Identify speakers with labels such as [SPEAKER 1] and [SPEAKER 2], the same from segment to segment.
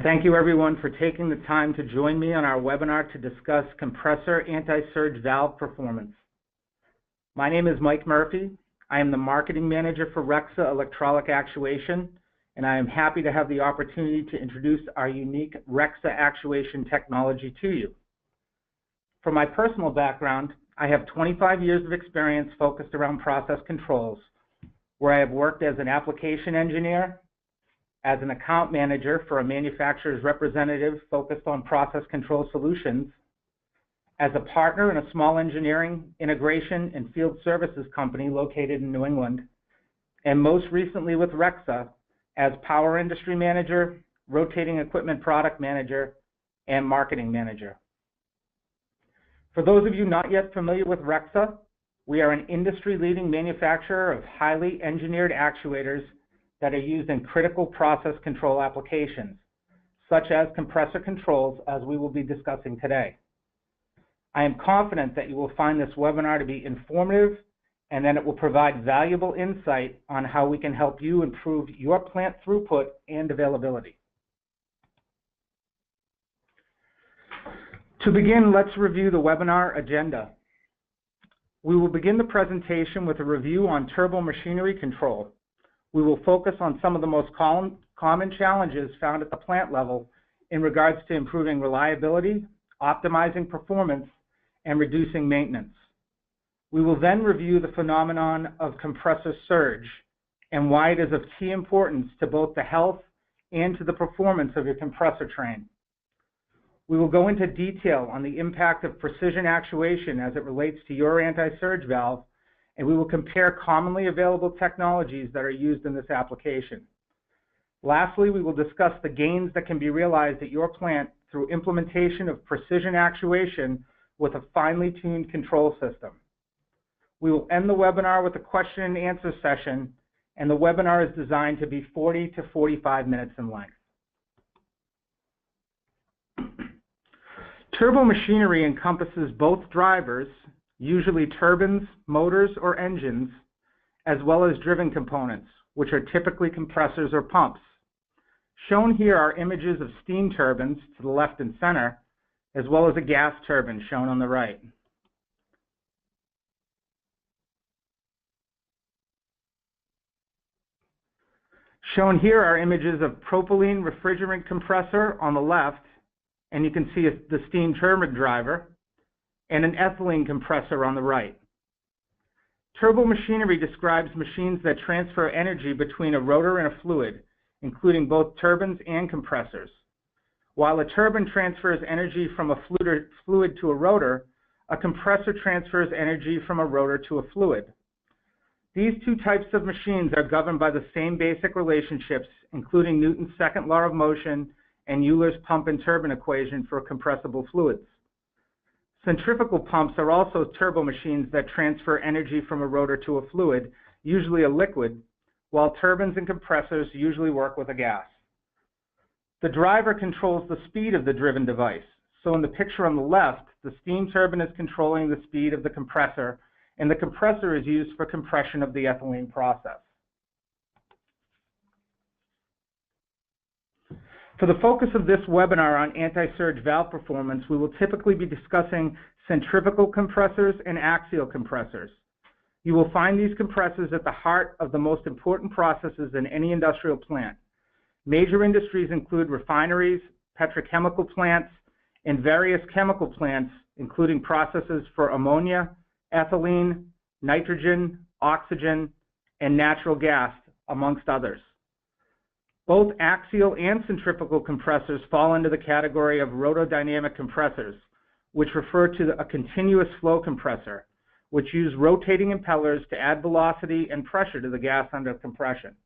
[SPEAKER 1] thank you everyone for taking the time to join me on our webinar to discuss compressor anti-surge valve performance. My name is Mike Murphy. I am the Marketing Manager for Rexa Electrolytic Actuation, and I am happy to have the opportunity to introduce our unique Rexa actuation technology to you. For my personal background, I have 25 years of experience focused around process controls, where I have worked as an application engineer, as an account manager for a manufacturer's representative focused on process control solutions, as a partner in a small engineering, integration, and field services company located in New England, and most recently with Rexa as power industry manager, rotating equipment product manager, and marketing manager. For those of you not yet familiar with Rexa, we are an industry-leading manufacturer of highly engineered actuators that are used in critical process control applications, such as compressor controls, as we will be discussing today. I am confident that you will find this webinar to be informative and that it will provide valuable insight on how we can help you improve your plant throughput and availability. To begin, let's review the webinar agenda. We will begin the presentation with a review on turbo machinery control. We will focus on some of the most common challenges found at the plant level in regards to improving reliability, optimizing performance, and reducing maintenance. We will then review the phenomenon of compressor surge and why it is of key importance to both the health and to the performance of your compressor train. We will go into detail on the impact of precision actuation as it relates to your anti-surge valve, and we will compare commonly available technologies that are used in this application. Lastly, we will discuss the gains that can be realized at your plant through implementation of precision actuation with a finely tuned control system. We will end the webinar with a question and answer session, and the webinar is designed to be 40 to 45 minutes in length. Turbo machinery encompasses both drivers, usually turbines, motors, or engines, as well as driven components, which are typically compressors or pumps. Shown here are images of steam turbines to the left and center, as well as a gas turbine shown on the right. Shown here are images of propylene refrigerant compressor on the left, and you can see the steam turbine driver, and an ethylene compressor on the right. Turbo machinery describes machines that transfer energy between a rotor and a fluid, including both turbines and compressors. While a turbine transfers energy from a fluid to a rotor, a compressor transfers energy from a rotor to a fluid. These two types of machines are governed by the same basic relationships, including Newton's second law of motion and Euler's pump and turbine equation for compressible fluids. Centrifugal pumps are also turbo machines that transfer energy from a rotor to a fluid, usually a liquid, while turbines and compressors usually work with a gas. The driver controls the speed of the driven device. So in the picture on the left, the steam turbine is controlling the speed of the compressor, and the compressor is used for compression of the ethylene process. For the focus of this webinar on anti-surge valve performance, we will typically be discussing centrifugal compressors and axial compressors. You will find these compressors at the heart of the most important processes in any industrial plant. Major industries include refineries, petrochemical plants, and various chemical plants, including processes for ammonia, ethylene, nitrogen, oxygen, and natural gas, amongst others. Both axial and centrifugal compressors fall into the category of rotodynamic compressors, which refer to a continuous flow compressor, which use rotating impellers to add velocity and pressure to the gas under compression.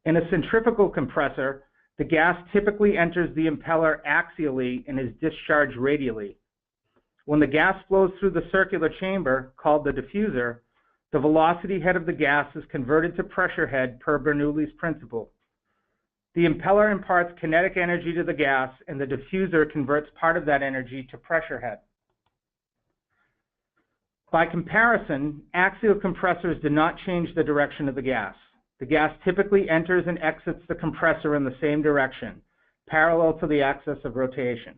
[SPEAKER 1] In a centrifugal compressor, the gas typically enters the impeller axially and is discharged radially. When the gas flows through the circular chamber, called the diffuser, the velocity head of the gas is converted to pressure head per Bernoulli's principle. The impeller imparts kinetic energy to the gas, and the diffuser converts part of that energy to pressure head. By comparison, axial compressors do not change the direction of the gas. The gas typically enters and exits the compressor in the same direction. parallel to the axis of rotation.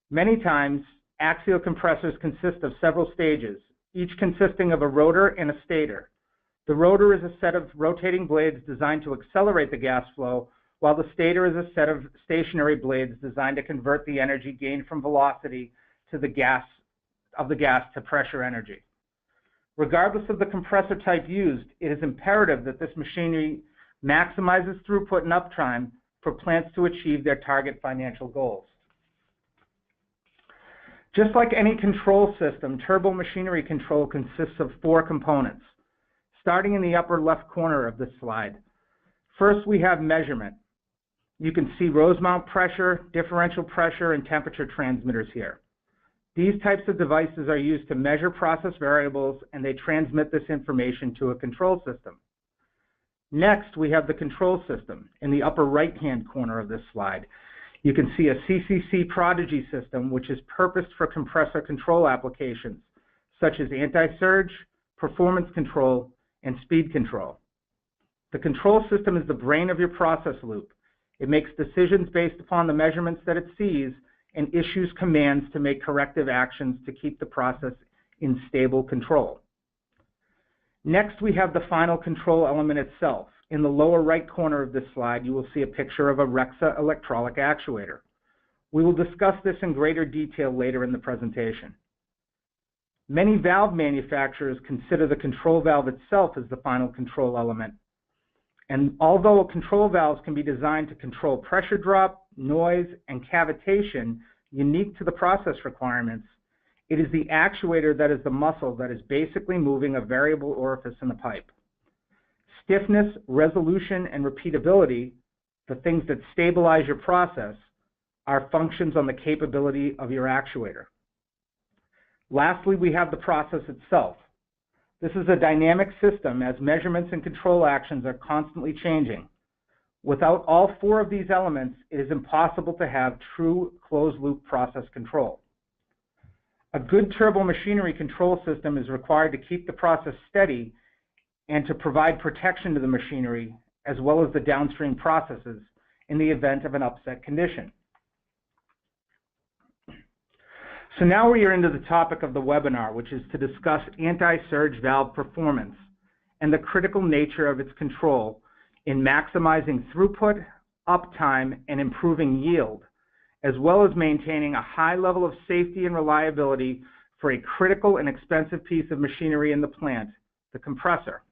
[SPEAKER 1] Many times, axial compressors consist of several stages, each consisting of a rotor and a stator. The rotor is a set of rotating blades designed to accelerate the gas flow, while the stator is a set of stationary blades designed to convert the energy gained from velocity to the gas to pressure energy. Regardless of the compressor type used, it is imperative that this machinery maximizes throughput and uptime for plants to achieve their target financial goals. Just like any control system, turbo machinery control consists of 4 components. Starting in the upper left corner of this slide, first we have measurement. You can see Rosemount pressure, differential pressure, and temperature transmitters here. These types of devices are used to measure process variables, and they transmit this information to a control system. Next, we have the control system in the upper right-hand corner of this slide. You can see a CCC Prodigy system, which is purposed for compressor control applications, such as anti-surge, performance control, and speed control. The control system is the brain of your process loop. It makes decisions based upon the measurements that it sees and issues commands to make corrective actions to keep the process in stable control. Next, we have the final control element itself. In the lower right corner of this slide, you will see a picture of a Rexa electrolytic actuator. We will discuss this in greater detail later in the presentation. Many valve manufacturers consider the control valve itself as the final control element. And although control valves can be designed to control pressure drop, noise, and cavitation unique to the process requirements, it is the actuator that is the muscle that is basically moving a variable orifice in the pipe. Stiffness, resolution, and repeatability, the things that stabilize your process, are functions on the capability of your actuator. Lastly, we have the process itself. This is a dynamic system as measurements and control actions are constantly changing. Without all 4 of these elements, it is impossible to have true closed-loop process control. A good turbo machinery control system is required to keep the process steady and to provide protection to the machinery as well as the downstream processes in the event of an upset condition. So now we are into the topic of the webinar, which is to discuss anti-surge valve performance and the critical nature of its control in maximizing throughput, uptime, and improving yield, as well as maintaining a high level of safety and reliability for a critical and expensive piece of machinery in the plant, the compressor.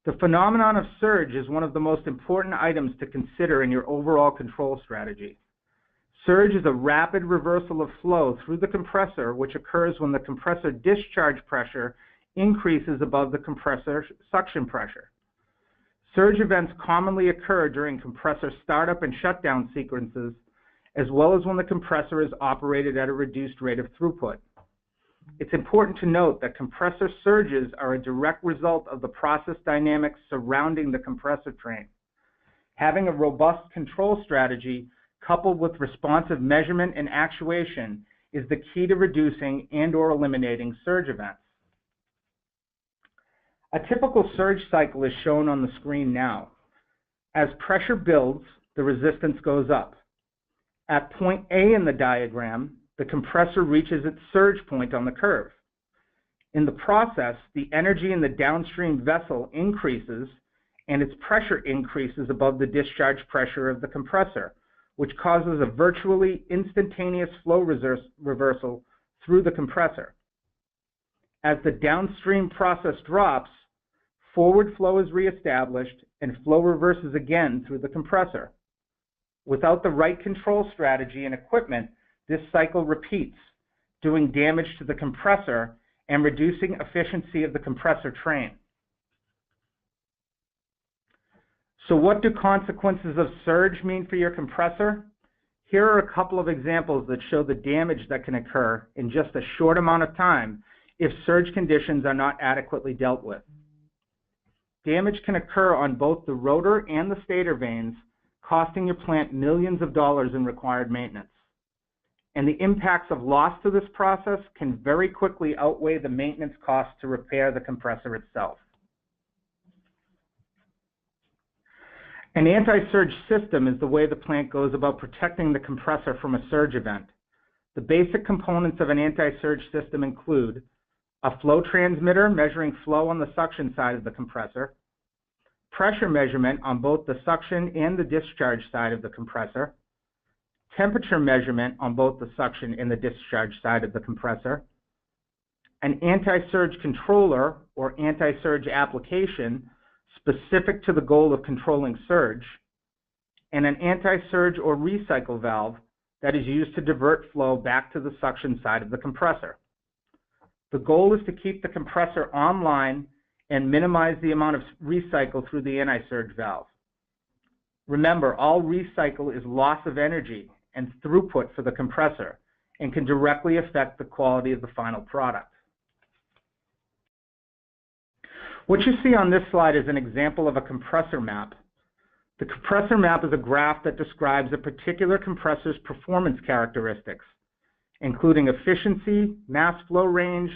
[SPEAKER 1] The phenomenon of surge is one of the most important items to consider in your overall control strategy. Surge is a rapid reversal of flow through the compressor, which occurs when the compressor discharge pressure increases above the compressor suction pressure. Surge events commonly occur during compressor startup and shutdown sequences, as well as when the compressor is operated at a reduced rate of throughput. It's important to note that compressor surges are a direct result of the process dynamics surrounding the compressor train. Having a robust control strategy coupled with responsive measurement and actuation is the key to reducing and/or eliminating surge events. A typical surge cycle is shown on the screen now. As pressure builds, the resistance goes up. At point A in the diagram, the compressor reaches its surge point on the curve. In the process, the energy in the downstream vessel increases and its pressure increases above the discharge pressure of the compressor, which causes a virtually instantaneous flow reversal through the compressor. As the downstream process drops, forward flow is reestablished and flow reverses again through the compressor. Without the right control strategy and equipment, this cycle repeats, doing damage to the compressor and reducing efficiency of the compressor train. So what do consequences of surge mean for your compressor? Here are a couple of examples that show the damage that can occur in just a short amount of time if surge conditions are not adequately dealt with. Damage can occur on both the rotor and the stator vanes, costing your plant millions of dollars in required maintenance. And the impacts of loss to this process can very quickly outweigh the maintenance costs to repair the compressor itself. An anti-surge system is the way the plant goes about protecting the compressor from a surge event. The basic components of an anti-surge system include a flow transmitter measuring flow on the suction side of the compressor, pressure measurement on both the suction and the discharge side of the compressor, temperature measurement on both the suction and the discharge side of the compressor, an anti-surge controller or anti-surge application specific to the goal of controlling surge, and an anti-surge or recycle valve that is used to divert flow back to the suction side of the compressor. The goal is to keep the compressor online and minimize the amount of recycle through the anti-surge valve. Remember, all recycle is loss of energy and throughput for the compressor and can directly affect the quality of the final product. What you see on this slide is an example of a compressor map. The compressor map is a graph that describes a particular compressor's performance characteristics, including efficiency, mass flow range,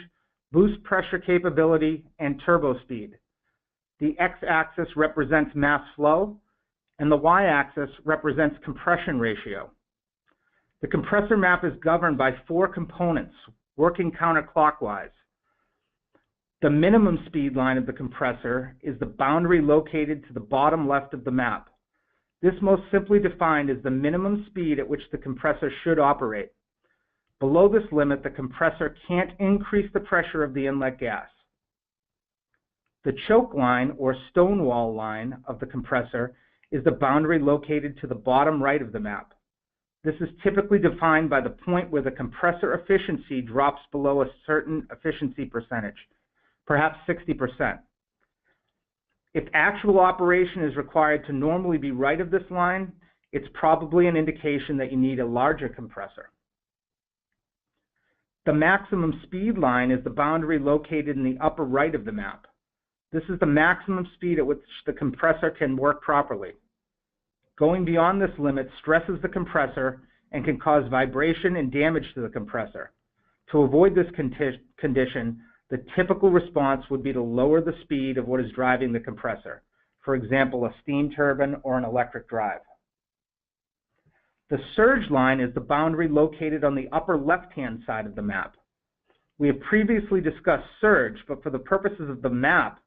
[SPEAKER 1] boost pressure capability, and turbo speed. The x-axis represents mass flow, and the y-axis represents compression ratio. The compressor map is governed by 4 components, working counterclockwise. The minimum speed line of the compressor is the boundary located to the bottom left of the map. This most simply defined is the minimum speed at which the compressor should operate. Below this limit, the compressor can't increase the pressure of the inlet gas. The choke line or stonewall line of the compressor is the boundary located to the bottom right of the map. This is typically defined by the point where the compressor efficiency drops below a certain efficiency percentage, perhaps 60%. If actual operation is required to normally be right of this line, it's probably an indication that you need a larger compressor. The maximum speed line is the boundary located in the upper right of the map. This is the maximum speed at which the compressor can work properly. Going beyond this limit stresses the compressor and can cause vibration and damage to the compressor. To avoid this condition, the typical response would be to lower the speed of what is driving the compressor, for example, a steam turbine or an electric drive. The surge line is the boundary located on the upper left-hand side of the map. We have previously discussed surge, but for the purposes of the map,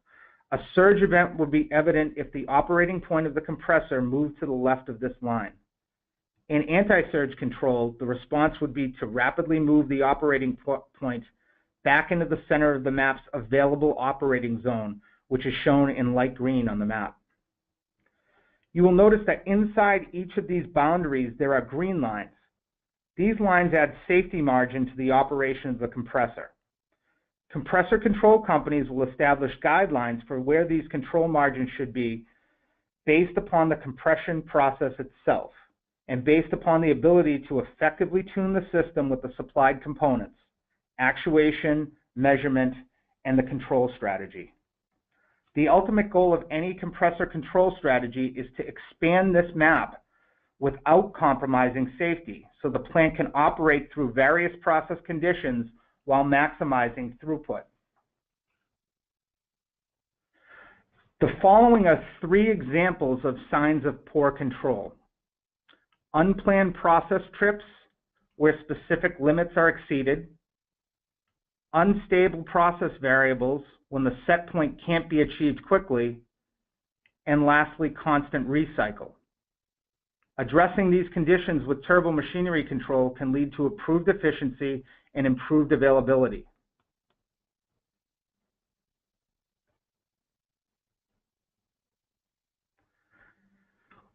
[SPEAKER 1] a surge event would be evident if the operating point of the compressor moved to the left of this line. In anti-surge control, the response would be to rapidly move the operating point back into the center of the map's available operating zone, which is shown in light green on the map. You will notice that inside each of these boundaries there are green lines. These lines add safety margin to the operation of the compressor. Compressor control companies will establish guidelines for where these control margins should be based upon the compression process itself and based upon the ability to effectively tune the system with the supplied components, actuation, measurement, and the control strategy. The ultimate goal of any compressor control strategy is to expand this map without compromising safety, so the plant can operate through various process conditions while maximizing throughput. The following are 3 examples of signs of poor control. Unplanned process trips, where specific limits are exceeded. Unstable process variables, when the set point can't be achieved quickly. And lastly, constant recycle. Addressing these conditions with turbo machinery control can lead to improved efficiency and improved availability.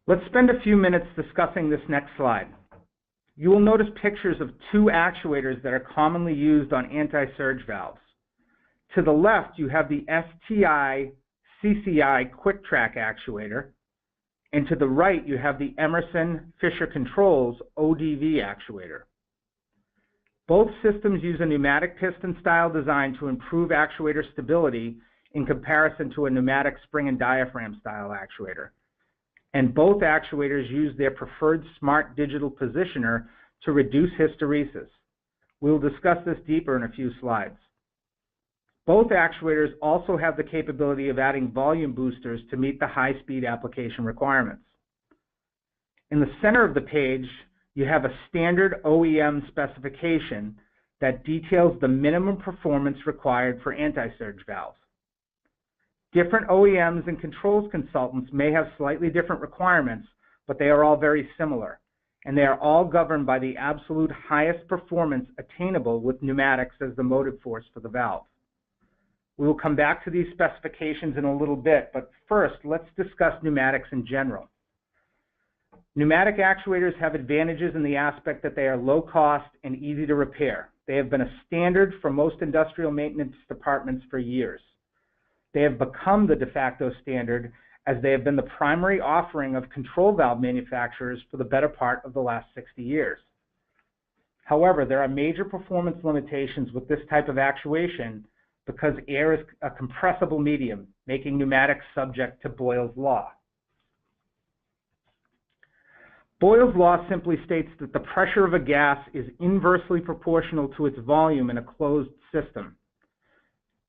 [SPEAKER 1] Let's spend a few minutes discussing this next slide. You will notice pictures of 2 actuators that are commonly used on anti-surge valves. To the left, you have the STI CCI Quick Track actuator, and to the right, you have the Emerson Fisher Controls ODV actuator. Both systems use a pneumatic piston style design to improve actuator stability in comparison to a pneumatic spring and diaphragm style actuator. And both actuators use their preferred smart digital positioner to reduce hysteresis. We will discuss this deeper in a few slides. Both actuators also have the capability of adding volume boosters to meet the high-speed application requirements. In the center of the page, you have a standard OEM specification that details the minimum performance required for anti-surge valves. Different OEMs and controls consultants may have slightly different requirements, but they are all very similar, and they are all governed by the absolute highest performance attainable with pneumatics as the motive force for the valve. We will come back to these specifications in a little bit, but first, let's discuss pneumatics in general. Pneumatic actuators have advantages in the aspect that they are low cost and easy to repair. They have been a standard for most industrial maintenance departments for years. They have become the de facto standard as they have been the primary offering of control valve manufacturers for the better part of the last 60 years. However, there are major performance limitations with this type of actuation because air is a compressible medium, making pneumatics subject to Boyle's law. Boyle's law simply states that the pressure of a gas is inversely proportional to its volume in a closed system.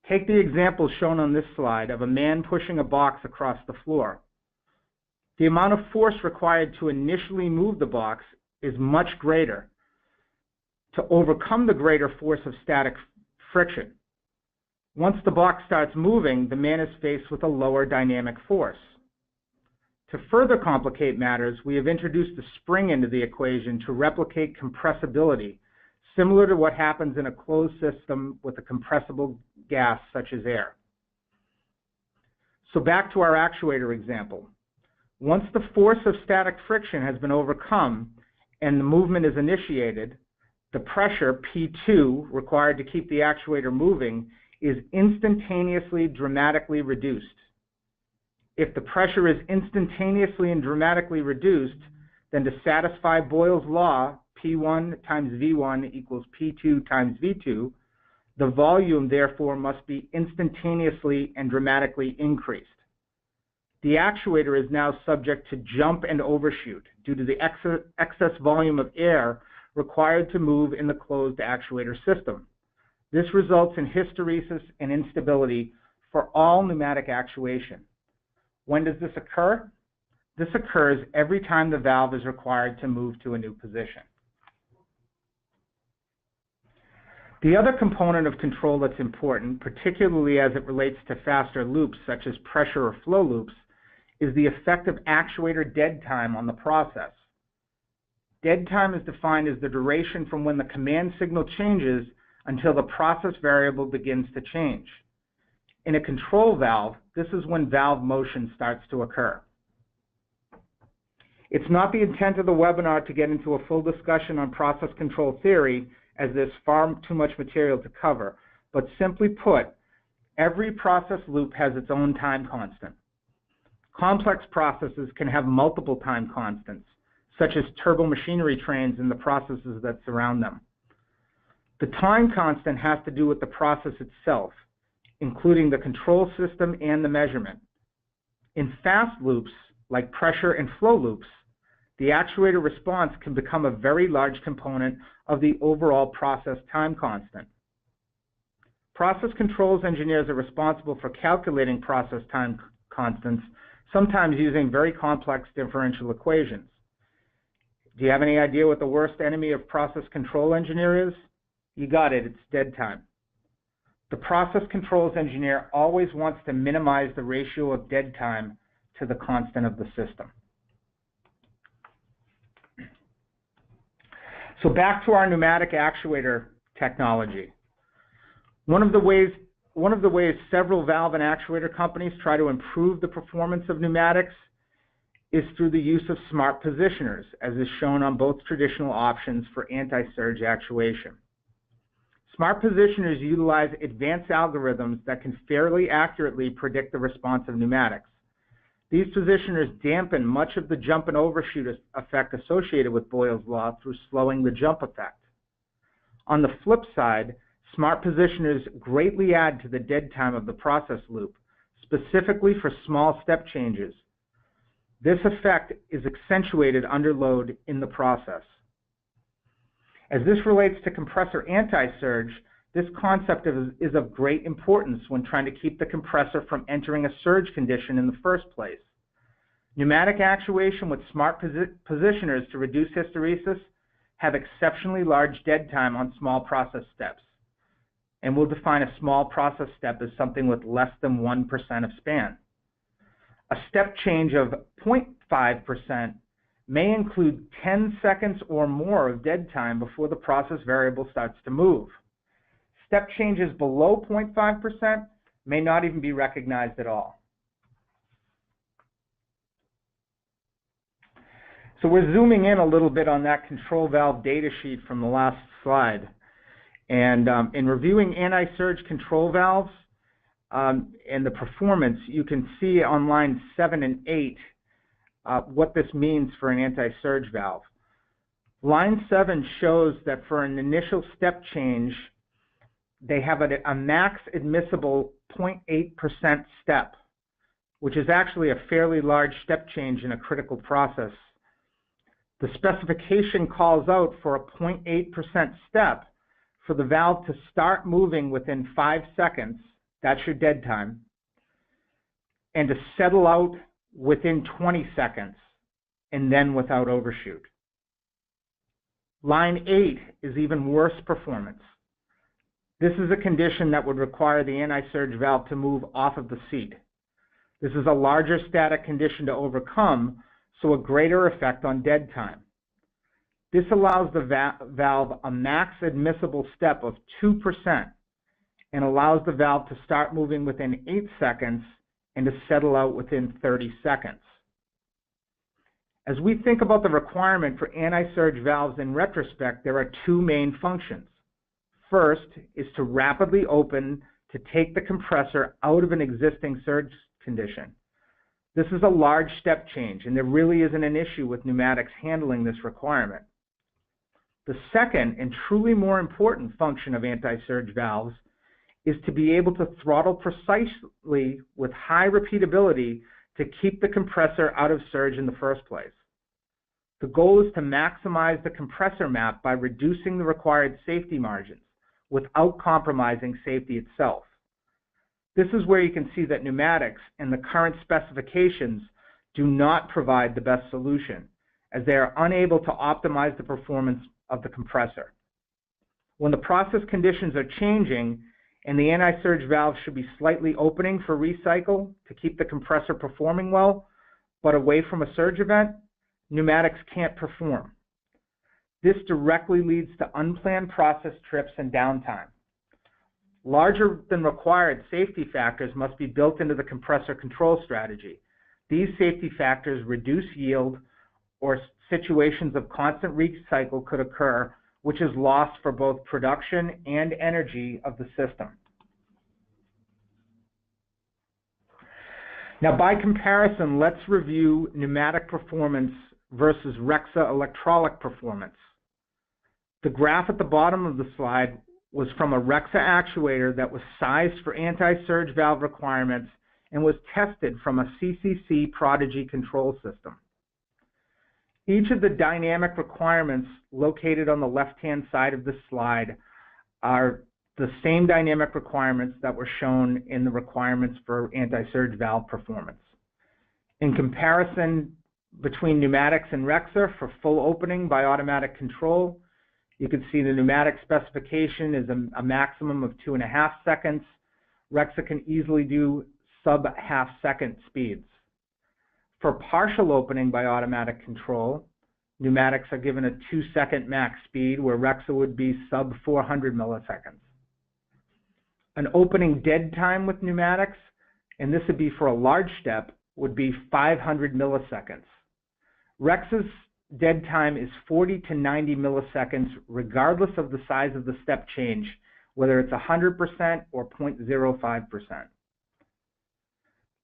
[SPEAKER 1] Take the example shown on this slide of a man pushing a box across the floor. The amount of force required to initially move the box is much greater to overcome the greater force of static friction. Once the box starts moving, the man is faced with a lower dynamic force. To further complicate matters, we have introduced a spring into the equation to replicate compressibility, similar to what happens in a closed system with a compressible gas such as air. So back to our actuator example. Once the force of static friction has been overcome and the movement is initiated, the pressure, P2, required to keep the actuator moving is instantaneously dramatically reduced. If the pressure is instantaneously and dramatically reduced, then to satisfy Boyle's law, P1 times V1 equals P2 times V2, the volume therefore must be instantaneously and dramatically increased. The actuator is now subject to jump and overshoot due to the excess volume of air required to move in the closed actuator system. This results in hysteresis and instability for all pneumatic actuation. When does this occur? This occurs every time the valve is required to move to a new position. The other component of control that's important, particularly as it relates to faster loops such as pressure or flow loops, is the effect of actuator dead time on the process. Dead time is defined as the duration from when the command signal changes until the process variable begins to change. In a control valve, this is when valve motion starts to occur. It's not the intent of the webinar to get into a full discussion on process control theory, as there's far too much material to cover, but simply put, every process loop has its own time constant. Complex processes can have multiple time constants, such as turbomachinery trains and the processes that surround them. The time constant has to do with the process itself, including the control system and the measurement. In fast loops, like pressure and flow loops, the actuator response can become a very large component of the overall process time constant. Process controls engineers are responsible for calculating process time constants, sometimes using very complex differential equations. Do you have any idea what the worst enemy of process control engineer is? You got it, it's dead time. The process controls engineer always wants to minimize the ratio of dead time to the constant of the system. So back to our pneumatic actuator technology. One of the ways several valve and actuator companies try to improve the performance of pneumatics is through the use of smart positioners, as is shown on both traditional options for anti-surge actuation. Smart positioners utilize advanced algorithms that can fairly accurately predict the response of pneumatics. These positioners dampen much of the jump and overshoot effect associated with Boyle's law through slowing the jump effect. On the flip side, smart positioners greatly add to the dead time of the process loop, specifically for small step changes. This effect is accentuated under load in the process. As this relates to compressor anti-surge, this concept is of great importance when trying to keep the compressor from entering a surge condition in the first place. Pneumatic actuation with smart positioners to reduce hysteresis have exceptionally large dead time on small process steps. And we'll define a small process step as something with less than 1% of span. A step change of 0.5% may include 10 seconds or more of dead time before the process variable starts to move. Step changes below 0.5% may not even be recognized at all. So we're zooming in a little bit on that control valve data sheet from the last slide. And in reviewing anti-surge control valves and the performance, you can see on lines 7 and 8 what this means for an anti-surge valve. Line 7 shows that for an initial step change, they have a max admissible 0.8% step, which is actually a fairly large step change in a critical process. The specification calls out for a 0.8% step for the valve to start moving within 5 seconds, that's your dead time, and to settle out within 20 seconds, and then without overshoot. Line 8 is even worse performance. This is a condition that would require the anti-surge valve to move off of the seat. This is a larger static condition to overcome, so a greater effect on dead time. This allows the valve a max admissible step of 2% and allows the valve to start moving within 8 seconds and to settle out within 30 seconds. As we think about the requirement for anti-surge valves in retrospect, there are two main functions. First is to rapidly open to take the compressor out of an existing surge condition. This is a large step change, and there really isn't an issue with pneumatics handling this requirement. The second and truly more important function of anti-surge valves is to be able to throttle precisely with high repeatability to keep the compressor out of surge in the first place. The goal is to maximize the compressor map by reducing the required safety margins without compromising safety itself. This is where you can see that pneumatics and the current specifications do not provide the best solution, as they are unable to optimize the performance of the compressor. When the process conditions are changing and the anti-surge valve should be slightly opening for recycle to keep the compressor performing well, but away from a surge event, pneumatics can't perform. This directly leads to unplanned process trips and downtime. Larger than required safety factors must be built into the compressor control strategy. These safety factors reduce yield, or situations of constant recycle could occur, which is loss for both production and energy of the system. Now, by comparison, let's review pneumatic performance versus Rexa electrolic performance. The graph at the bottom of the slide was from a Rexa actuator that was sized for anti-surge valve requirements and was tested from a CCC Prodigy control system. Each of the dynamic requirements located on the left-hand side of this slide are the same dynamic requirements that were shown in the requirements for anti-surge valve performance. In comparison between pneumatics and Rexa for full opening by automatic control, you can see the pneumatic specification is a maximum of 2.5 seconds. Rexa can easily do sub-half second speeds. For partial opening by automatic control, pneumatics are given a 2-second max speed, where Rexa would be sub 400 milliseconds. An opening dead time with pneumatics, and this would be for a large step, would be 500 milliseconds. Rexa's dead time is 40 to 90 milliseconds, regardless of the size of the step change, whether it's 100% or 0.05%.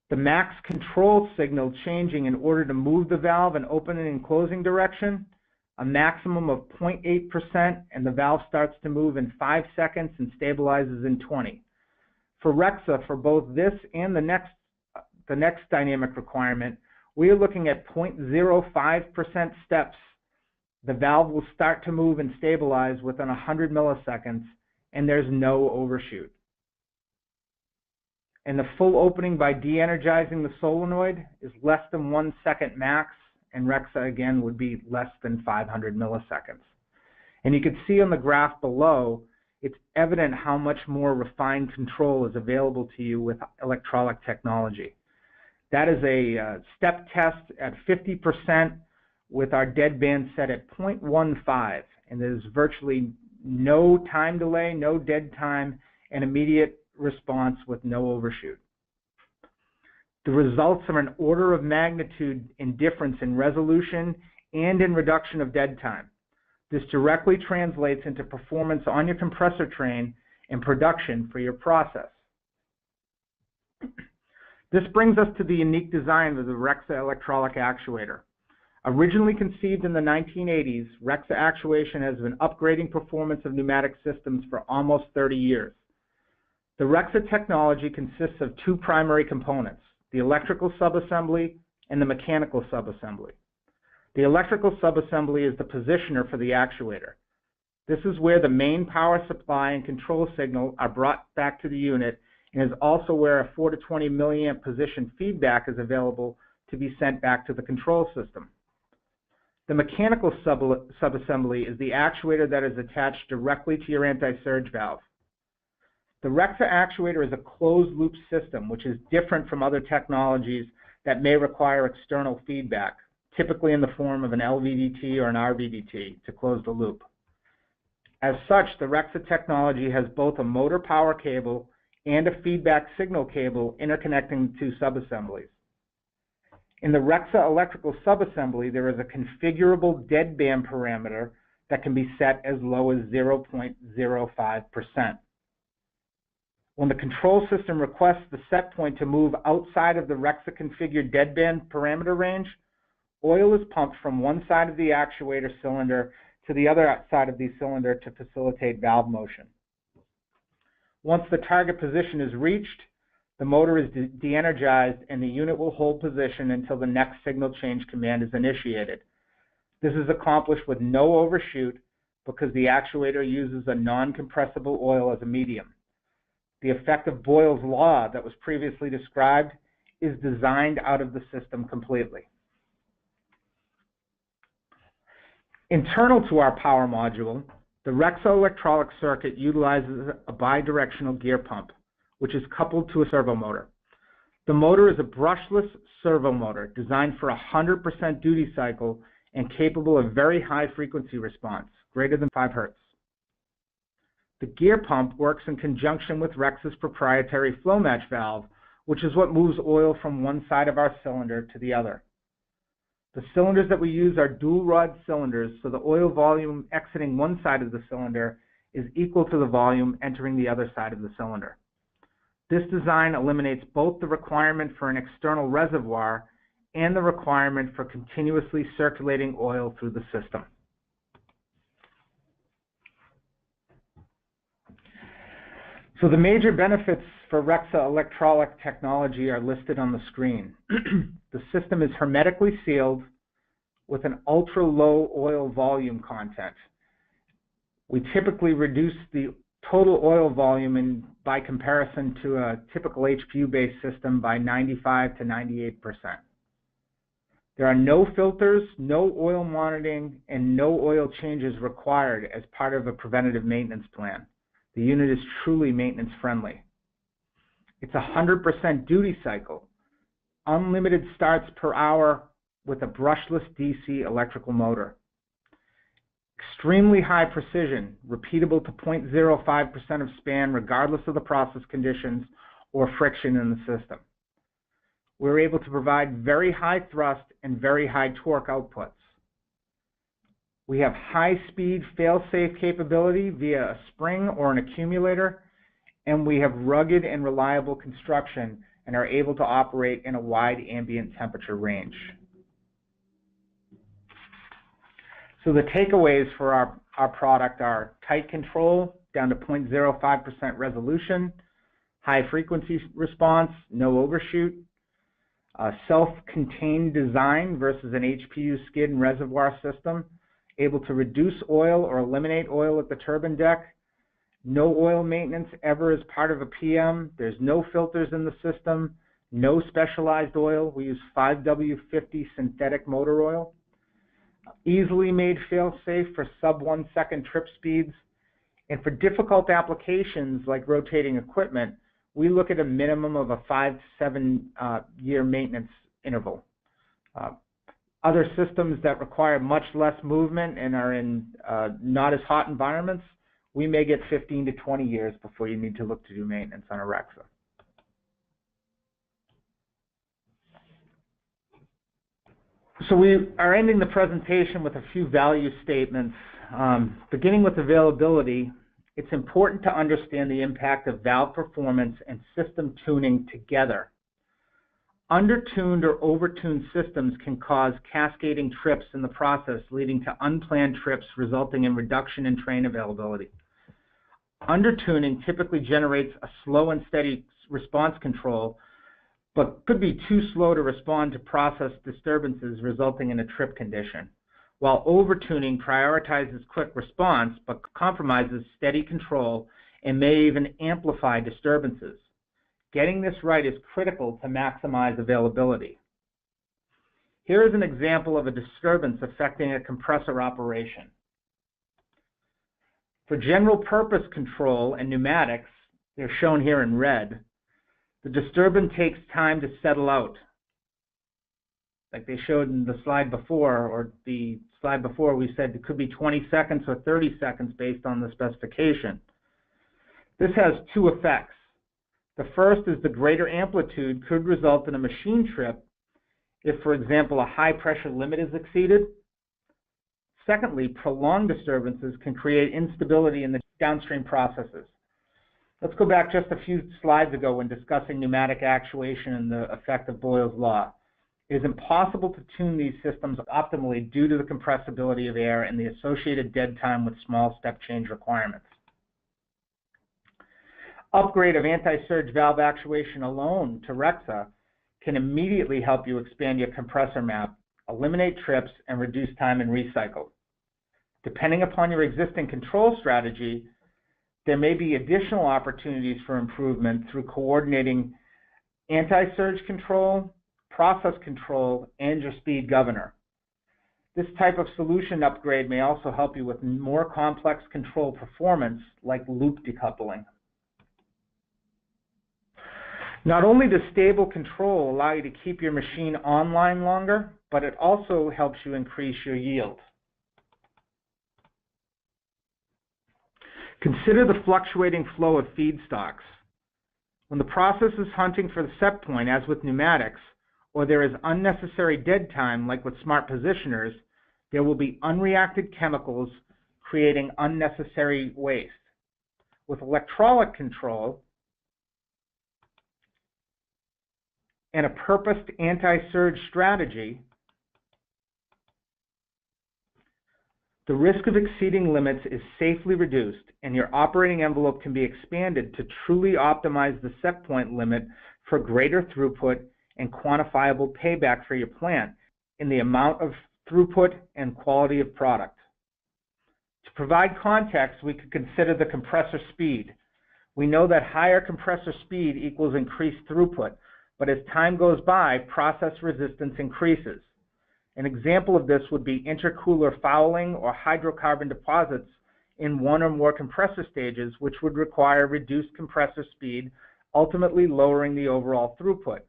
[SPEAKER 1] The max control signal changing in order to move the valve in opening and closing direction, a maximum of 0.8%, and the valve starts to move in 5 seconds and stabilizes in 20. For Rexa, for both this and the next dynamic requirement, we are looking at 0.05% steps. The valve will start to move and stabilize within 100 milliseconds, and there's no overshoot. and the full opening by de-energizing the solenoid is less than 1 second max, and Rexa again would be less than 500 milliseconds. And you can see on the graph below, it's evident how much more refined control is available to you with electrolytic technology. That is a step test at 50% with our deadband set at 0.15, and there's virtually no time delay, no dead time, and immediate response with no overshoot. The results are an order of magnitude in difference in resolution and in reduction of dead time. This directly translates into performance on your compressor train and production for your process. This brings us to the unique design of the Rexa electrolytic actuator. Originally conceived in the 1980s, Rexa actuation has been upgrading performance of pneumatic systems for almost 30 years. The Rexa technology consists of two primary components, the electrical subassembly and the mechanical subassembly. The electrical subassembly is the positioner for the actuator. This is where the main power supply and control signal are brought back to the unit, and is also where a 4 to 20 milliamp position feedback is available to be sent back to the control system. The mechanical subassembly is the actuator that is attached directly to your anti-surge valve. The Rexa actuator is a closed-loop system, which is different from other technologies that may require external feedback, typically in the form of an LVDT or an RVDT to close the loop. As such, the Rexa technology has both a motor power cable and a feedback signal cable interconnecting the two subassemblies. In the Rexa electrical subassembly, there is a configurable deadband parameter that can be set as low as 0.05%. When the control system requests the set point to move outside of the Rexa configured deadband parameter range, oil is pumped from one side of the actuator cylinder to the other side of the cylinder to facilitate valve motion. Once the target position is reached, the motor is de-energized and the unit will hold position until the next signal change command is initiated. This is accomplished with no overshoot because the actuator uses a non-compressible oil as a medium. The effect of Boyle's law that was previously described is designed out of the system completely. Internal to our power module, the Rexa electrolytic circuit utilizes a bidirectional gear pump, which is coupled to a servo motor. The motor is a brushless servo motor designed for 100% duty cycle and capable of very high frequency response, greater than 5 Hz. The gear pump works in conjunction with Rexa's proprietary flow match valve, which is what moves oil from one side of our cylinder to the other. The cylinders that we use are dual rod cylinders, so the oil volume exiting one side of the cylinder is equal to the volume entering the other side of the cylinder. This design eliminates both the requirement for an external reservoir and the requirement for continuously circulating oil through the system. So the major benefits for Rexa electrolytic technology are listed on the screen. The system is hermetically sealed with an ultra-low oil volume content. We typically reduce the total oil volume by comparison to a typical HPU-based system by 95 to 98%. There are no filters, no oil monitoring, and no oil changes required as part of a preventative maintenance plan. The unit is truly maintenance friendly. It's 100% duty cycle, unlimited starts per hour with a brushless DC electrical motor. Extremely high precision, repeatable to 0.05% of span regardless of the process conditions or friction in the system. We're able to provide very high thrust and very high torque outputs. We have high-speed fail-safe capability via a spring or an accumulator, and we have rugged and reliable construction and are able to operate in a wide ambient temperature range. So the takeaways for our product are tight control down to 0.05% resolution, high frequency response, no overshoot, self-contained design versus an HPU skid and reservoir system, able to reduce oil or eliminate oil at the turbine deck, No oil maintenance ever as part of a PM. There's no filters in the system, no specialized oil. We use 5W50 synthetic motor oil. Easily made fail-safe for sub 1 second trip speeds. And for difficult applications like rotating equipment, we look at a minimum of a 5 to 7 year maintenance interval. Other systems that require much less movement and are in not as hot environments, we may get 15 to 20 years before you need to look to do maintenance on a Rexa. So we are ending the presentation with a few value statements. Beginning with availability, it's important to understand the impact of valve performance and system tuning together. Undertuned or overtuned systems can cause cascading trips in the process, leading to unplanned trips, resulting in reduction in train availability. Undertuning typically generates a slow and steady response control, but could be too slow to respond to process disturbances, resulting in a trip condition, while overtuning prioritizes quick response, but compromises steady control and may even amplify disturbances. Getting this right is critical to maximize availability. Here is an example of a disturbance affecting a compressor operation. For general purpose control and pneumatics, they're shown here in red, the disturbance takes time to settle out. Like they showed in the slide before, or the slide before, we said it could be 20 seconds or 30 seconds based on the specification. This has two effects. The first is the greater amplitude could result in a machine trip if, for example, a high pressure limit is exceeded. Secondly, prolonged disturbances can create instability in the downstream processes. Let's go back just a few slides ago when discussing pneumatic actuation and the effect of Boyle's law. It is impossible to tune these systems optimally due to the compressibility of air and the associated dead time with small step change requirements. Upgrade of anti-surge valve actuation alone to Rexa can immediately help you expand your compressor map, eliminate trips, and reduce time in recycle. Depending upon your existing control strategy, there may be additional opportunities for improvement through coordinating anti-surge control, process control, and your speed governor. This type of solution upgrade may also help you with more complex control performance like loop decoupling. Not only does stable control allow you to keep your machine online longer, but it also helps you increase your yield. Consider the fluctuating flow of feedstocks. When the process is hunting for the set point, as with pneumatics, or there is unnecessary dead time, like with smart positioners, there will be unreacted chemicals creating unnecessary waste. With electrolytic control and a purposed anti-surge strategy, the risk of exceeding limits is safely reduced, and your operating envelope can be expanded to truly optimize the set point limit for greater throughput and quantifiable payback for your plant in the amount of throughput and quality of product. To provide context, we could consider the compressor speed. We know that higher compressor speed equals increased throughput, but as time goes by, process resistance increases. An example of this would be intercooler fouling or hydrocarbon deposits in one or more compressor stages, which would require reduced compressor speed, ultimately lowering the overall throughput.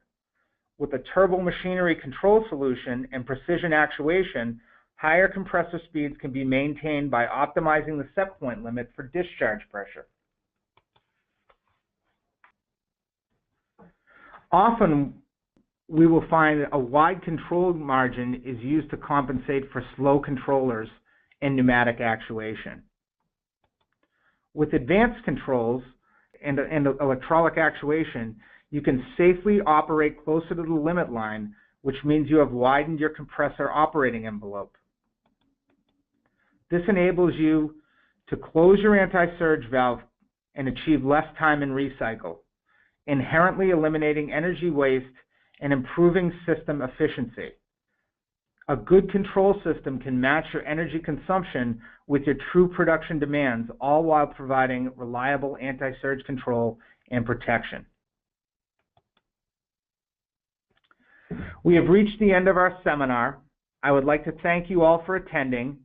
[SPEAKER 1] With a turbo machinery control solution and precision actuation, higher compressor speeds can be maintained by optimizing the set point limit for discharge pressure. Often, we will find a wide control margin is used to compensate for slow controllers and pneumatic actuation. With advanced controls and electronic actuation, you can safely operate closer to the limit line, which means you have widened your compressor operating envelope. This enables you to close your anti-surge valve and achieve less time in recycle, inherently eliminating energy waste and improving system efficiency. A good control system can match your energy consumption with your true production demands, all while providing reliable anti-surge control and protection. We have reached the end of our seminar. I would like to thank you all for attending.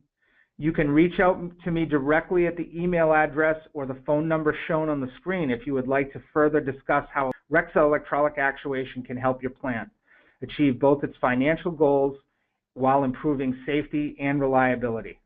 [SPEAKER 1] You can reach out to me directly at the email address or the phone number shown on the screen if you would like to further discuss how Rexa electrolytic actuation can help your plant achieve both its financial goals while improving safety and reliability.